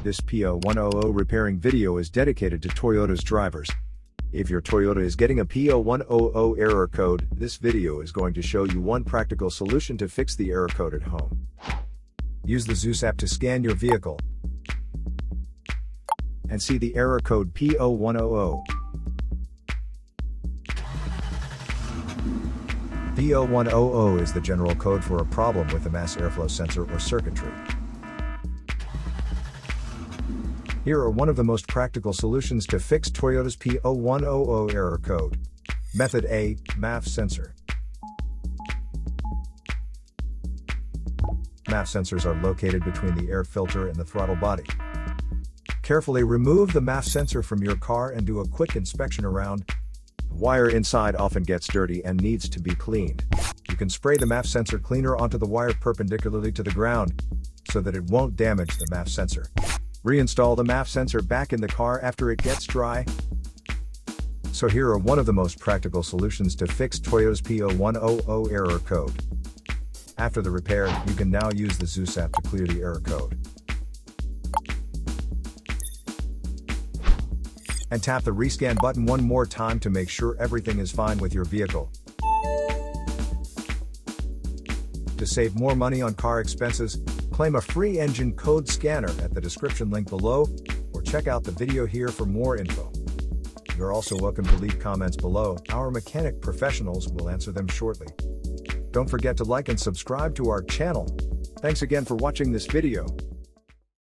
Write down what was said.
This P0100 repairing video is dedicated to Toyota's drivers. If your Toyota is getting a P0100 error code, this video is going to show you one practical solution to fix the error code at home. Use the Zeus app to scan your vehicle and see the error code P0100. P0100 is the general code for a problem with the MAF airflow sensor or circuitry. Here are one of the most practical solutions to fix Toyota's P0100 error code. Method A, MAF Sensor. MAF sensors are located between the air filter and the throttle body. Carefully remove the MAF sensor from your car and do a quick inspection around. The wire inside often gets dirty and needs to be cleaned. You can spray the MAF sensor cleaner onto the wire perpendicularly to the ground so that it won't damage the MAF sensor. Reinstall the MAF sensor back in the car after it gets dry. So here are one of the most practical solutions to fix Toyota's P0100 error code. After the repair, you can now use the Zeus app to clear the error code. And tap the rescan button one more time to make sure everything is fine with your vehicle. To save more money on car expenses, claim a free engine code scanner at the description link below, or check out the video here for more info. You're also welcome to leave comments below. Our mechanic professionals will answer them shortly. Don't forget to like and subscribe to our channel. Thanks again for watching this video.